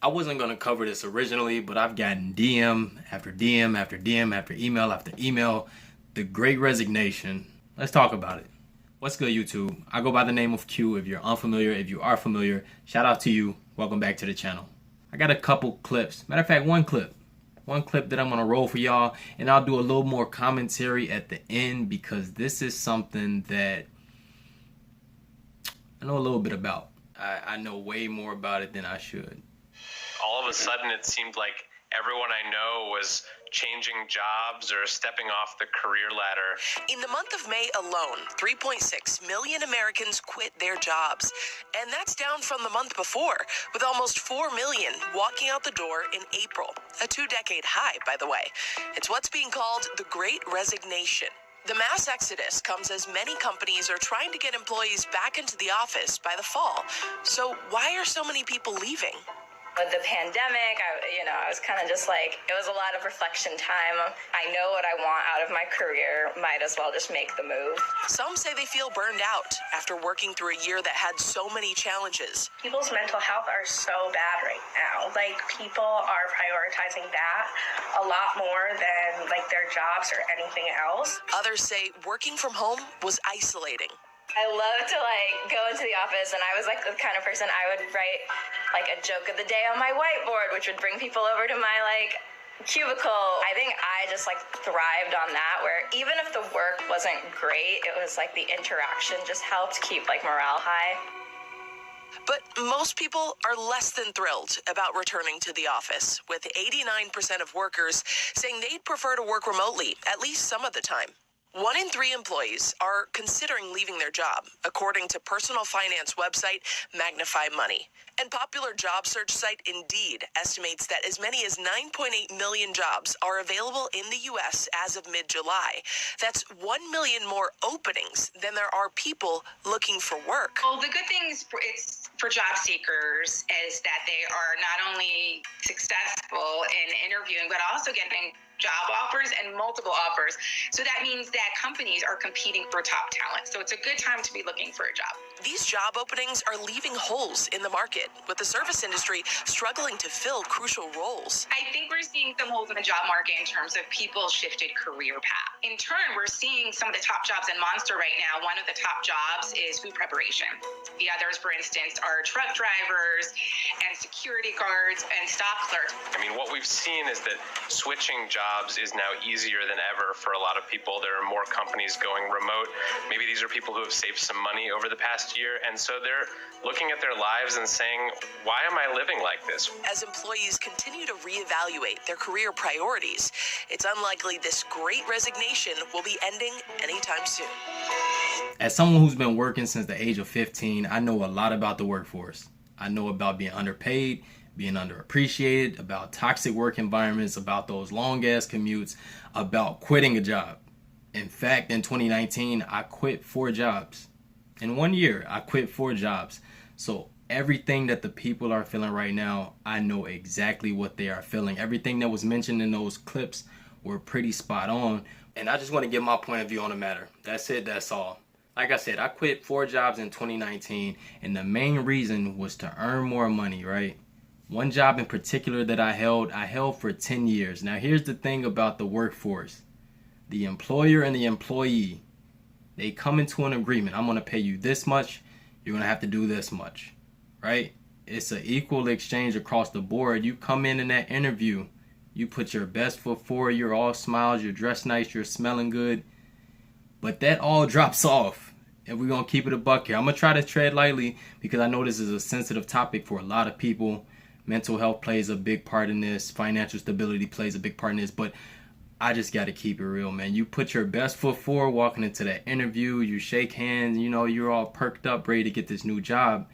I wasn't going to cover this originally, but I've gotten DM after DM after DM after email after email. The Great Resignation. Let's talk about it. What's good, YouTube? I go by the name of Q. If you're unfamiliar, if you are familiar, shout out to you. Welcome back to the channel. I got a couple clips. Matter of fact, one clip that I'm going to roll for y'all, and I'll do a little more commentary at the end because this is something that I know a little bit about. I know way more about it than I should. All of a sudden, it seemed like everyone I know was changing jobs or stepping off the career ladder. In the month of May alone, 3.6 million Americans quit their jobs. And that's down from the month before, with almost 4 million walking out the door in April. A 2-decade high, by the way. It's what's being called the Great Resignation. The mass exodus comes as many companies are trying to get employees back into the office by the fall. So why are so many people leaving? With the pandemic, I was kind of just like, it was a lot of reflection time. I know what I want out of my career. Might as well just make the move. Some say they feel burned out after working through a year that had so many challenges. People's mental health are so bad right now. Like, people are prioritizing that a lot more than like their jobs or anything else. Others say working from home was isolating. I love to go into the office, and I was like the kind of person I would write like a joke of the day on my whiteboard, which would bring people over to my cubicle. I think I just thrived on that, where even if the work wasn't great, it was like the interaction just helped keep morale high. But most people are less than thrilled about returning to the office, with 89% of workers saying they'd prefer to work remotely, at least some of the time. 1 in 3 employees are considering leaving their job, according to personal finance website Magnify Money. And popular job search site Indeed estimates that as many as 9.8 million jobs are available in the U.S. as of mid-July. That's 1 million more openings than there are people looking for work. Well, the good thing is for job seekers is that they are not only successful in interviewing, but also getting job offers and multiple offers. So that means that companies are competing for top talent. So it's a good time to be looking for a job. These job openings are leaving holes in the market, with the service industry struggling to fill crucial roles. I think we're seeing some holes in the job market in terms of people shifted career path. In turn, we're seeing some of the top jobs in Monster right now. One of the top jobs is food preparation. The others, for instance, are truck drivers and security guards and stock clerks. I mean, what we've seen is that switching jobs is now easier than ever for a lot of people. There are more companies going remote. Maybe these are people who have saved some money over the past year, and so they're looking at their lives and saying, why am I living like this? As employees continue to reevaluate their career priorities, it's unlikely this Great Resignation will be ending anytime soon. As someone who's been working since the age of 15, I know a lot about the workforce. I know about being underpaid, being underappreciated, about toxic work environments, about those long-ass commutes, about quitting a job. In fact, in 2019, I quit 4 jobs. In 1 year, I quit 4 jobs. So everything that the people are feeling right now, I know exactly what they are feeling. Everything that was mentioned in those clips were pretty spot on. And I just want to give my point of view on the matter. That's it, that's all. Like I said, I quit 4 jobs in 2019, and the main reason was to earn more money, right? One job in particular that I held for 10 years. Now, here's the thing about the workforce. The employer and the employee, they come into an agreement. I'm going to pay you this much. You're going to have to do this much, right? It's an equal exchange across the board. You come in that interview, you put your best foot forward, you're all smiles, you're dressed nice, you're smelling good. But that all drops off. And we're going to keep it a buck here. I'm going to try to tread lightly because I know this is a sensitive topic for a lot of people. Mental health plays a big part in this. Financial stability plays a big part in this. But I just got to keep it real, man. You put your best foot forward walking into that interview. You shake hands. You know, you're all perked up, ready to get this new job.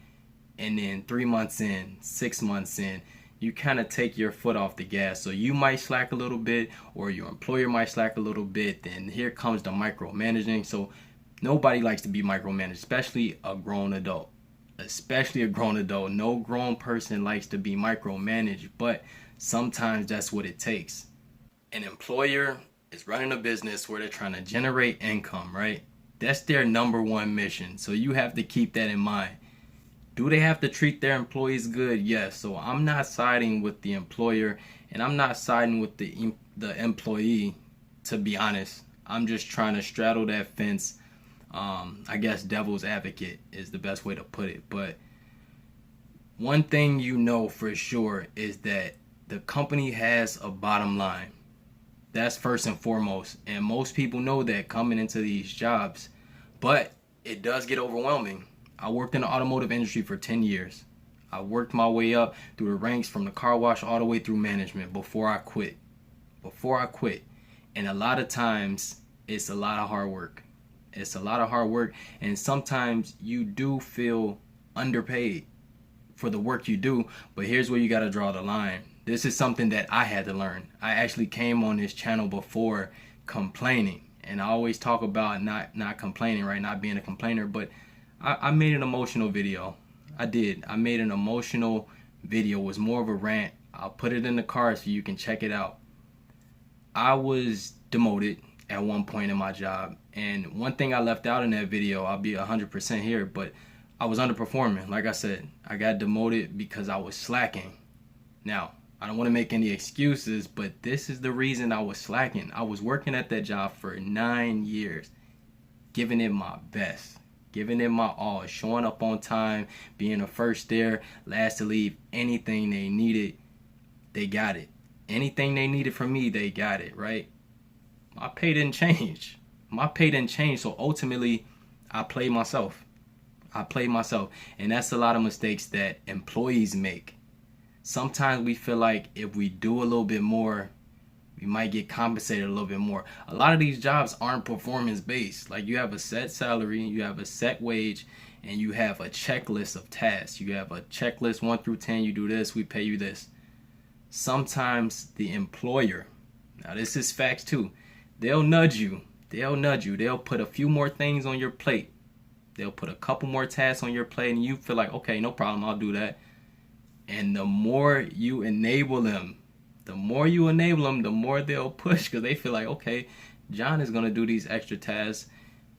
And then 3 months in, 6 months in, you kind of take your foot off the gas. So you might slack a little bit, or your employer might slack a little bit. Then here comes the micromanaging. So nobody likes to be micromanaged, especially a grown adult. No grown person likes to be micromanaged, but sometimes that's what it takes. An employer is running a business where they're trying to generate income, right? That's their number one mission. So you have to keep that in mind. Do they have to treat their employees good? Yes. So I'm not siding with the employer, and I'm not siding with the employee, to be honest. I'm just trying to straddle that fence. I guess devil's advocate is the best way to put it. But one thing you know for sure is that the company has a bottom line. That's first and foremost. And most people know that coming into these jobs. But it does get overwhelming. I worked in the automotive industry for 10 years. I worked my way up through the ranks from the car wash all the way through management before I quit. And a lot of times, it's a lot of hard work. And sometimes you do feel underpaid for the work you do. But here's where you got to draw the line. This is something that I had to learn. I actually came on this channel before complaining. And I always talk about not complaining, right? Not being a complainer. But I made an emotional video. I did. I made an emotional video. It was more of a rant. I'll put it in the card so you can check it out. I was demoted at one point in my job. And one thing I left out in that video, I'll be 100% here, but I was underperforming. Like I said, I got demoted because I was slacking. Now, I don't want to make any excuses, but this is the reason I was slacking. I was working at that job for 9 years, giving it my best, giving it my all, showing up on time, being the first there, last to leave. Anything they needed, they got it. Anything they needed from me, they got it, right? My pay didn't change. So ultimately, I played myself. And that's a lot of mistakes that employees make. Sometimes we feel like if we do a little bit more, we might get compensated a little bit more. A lot of these jobs aren't performance based. Like, you have a set salary, you have a set wage, and you have a checklist of tasks. You have a checklist 1 through 10, you do this, we pay you this. Sometimes the employer, now this is facts too, they'll nudge you. They'll put a few more things on your plate. They'll put a couple more tasks on your plate, and you feel like, okay, no problem, I'll do that. And the more you enable them, the more they'll push, because they feel like, okay, John is going to do these extra tasks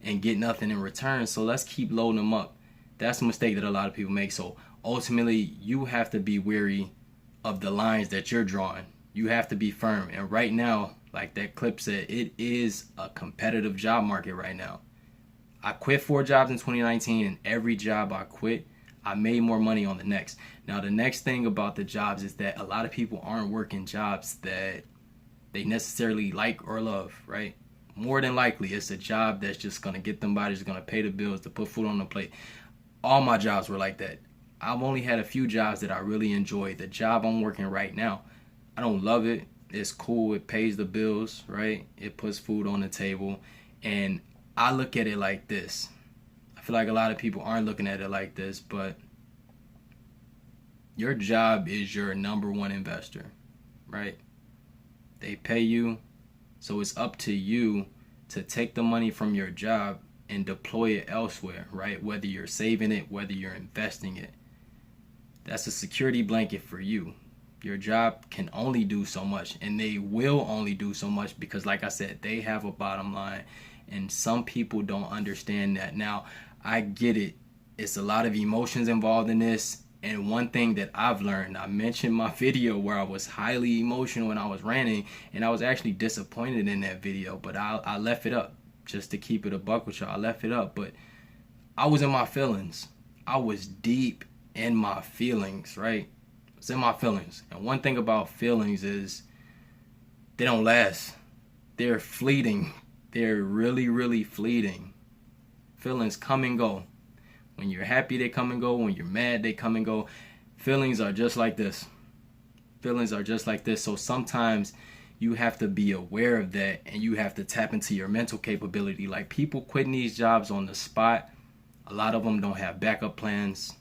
and get nothing in return, so let's keep loading them up. That's a mistake that a lot of people make. So ultimately, you have to be wary of the lines that you're drawing. You have to be firm. And right now, like that clip said, it is a competitive job market right now. I quit 4 jobs in 2019, and every job I quit, I made more money on the next. Now, the next thing about the jobs is that a lot of people aren't working jobs that they necessarily like or love, right? More than likely, it's a job that's just going to get them by, just going to pay the bills, to put food on the plate. All my jobs were like that. I've only had a few jobs that I really enjoy. The job I'm working right now, I don't love it. It's cool. It pays the bills, right? It puts food on the table. And I look at it like this. I feel like a lot of people aren't looking at it like this, but your job is your number one investor, right? They pay you, so it's up to you to take the money from your job and deploy it elsewhere, right? Whether you're saving it, whether you're investing it. That's a security blanket for you. Your job can only do so much, and they will only do so much because, like I said, they have a bottom line, and some people don't understand that. Now, I get it. It's a lot of emotions involved in this, and one thing that I've learned, I mentioned my video where I was highly emotional when I was ranting, and I was actually disappointed in that video, but I left it up just to keep it a buck with y'all. I left it up, but I was in my feelings. I was deep in my feelings, right? It's in my feelings. And one thing about feelings is they don't last. They're fleeting. They're really, really fleeting. Feelings come and go. When you're happy, they come and go. When you're mad, they come and go. Feelings are just like this. So sometimes you have to be aware of that, and you have to tap into your mental capability. Like, people quitting these jobs on the spot. A lot of them don't have backup plans.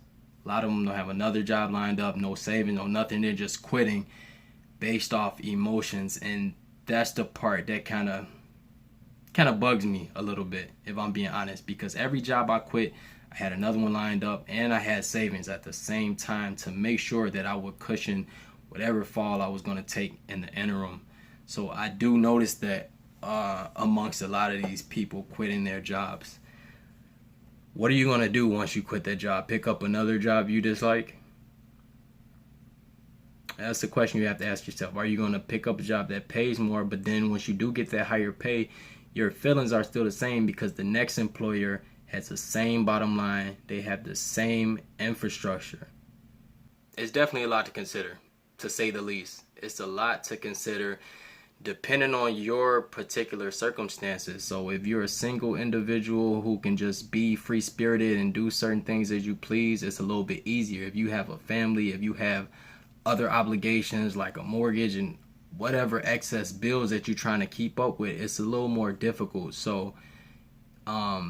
A lot of them don't have another job lined up, no savings, no nothing. They're just quitting based off emotions, and that's the part that kind of bugs me a little bit, if I'm being honest, because every job I quit, I had another one lined up, and I had savings at the same time to make sure that I would cushion whatever fall I was going to take in the interim. So I do notice that amongst a lot of these people quitting their jobs. What are you going to do once you quit that job? Pick up another job you dislike? That's the question you have to ask yourself. Are you going to pick up a job that pays more, but then once you do get that higher pay, your feelings are still the same because the next employer has the same bottom line. They have the same infrastructure. It's definitely a lot to consider, to say the least. It's a lot to consider depending on your particular circumstances. So if you're a single individual who can just be free-spirited and do certain things as you please, it's a little bit easier. If you have a family, if you have other obligations like a mortgage and whatever excess bills that you're trying to keep up with, it's a little more difficult. So I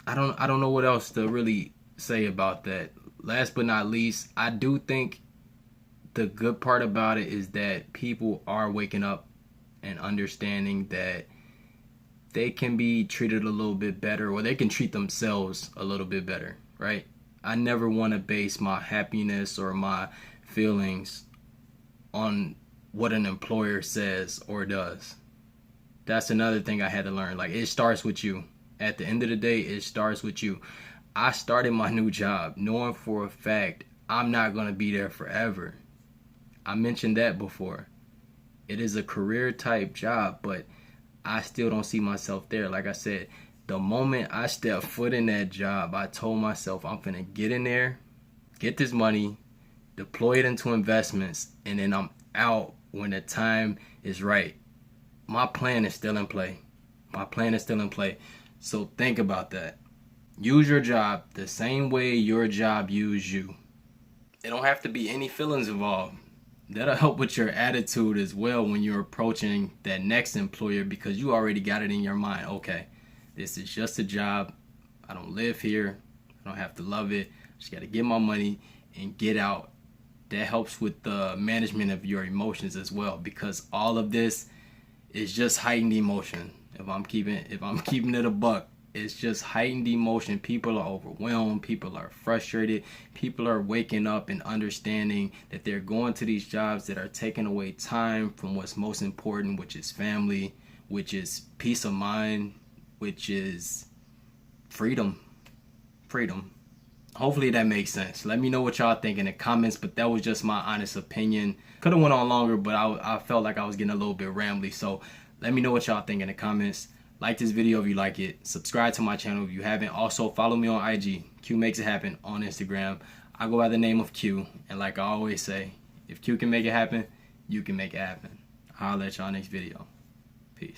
don't know what else to really say about that. Last but not least, I do think the good part about it is that people are waking up and understanding that they can be treated a little bit better, or they can treat themselves a little bit better, right? I never want to base my happiness or my feelings on what an employer says or does. That's another thing I had to learn. Like, it starts with you. At the end of the day, it starts with you. I started my new job knowing for a fact I'm not going to be there forever. I mentioned that before. It is a career type job, but I still don't see myself there. Like I said, the moment I stepped foot in that job, I told myself I'm finna get in there, get this money, deploy it into investments, and then I'm out when the time is right. My plan is still in play. So think about that. Use your job the same way your job used you. It don't have to be any feelings involved. That'll help with your attitude as well when you're approaching that next employer, because you already got it in your mind. Okay, this is just a job. I don't live here. I don't have to love it. I just got to get my money and get out. That helps with the management of your emotions as well, because all of this is just heightened emotion. If I'm keeping it a buck, it's just heightened emotion. People are overwhelmed. People are frustrated. People are waking up and understanding that they're going to these jobs that are taking away time from what's most important, which is family, which is peace of mind, which is freedom. Hopefully that makes sense. Let me know what y'all think in the comments, but that was just my honest opinion. Could have went on longer, but I felt like I was getting a little bit rambly. So let me know what y'all think in the comments. Like this video if you like it. Subscribe to my channel if you haven't. Also, follow me on IG. Q Makes It Happen on Instagram. I go by the name of Q. And like I always say, if Q can make it happen, you can make it happen. I'll let y'all next video. Peace.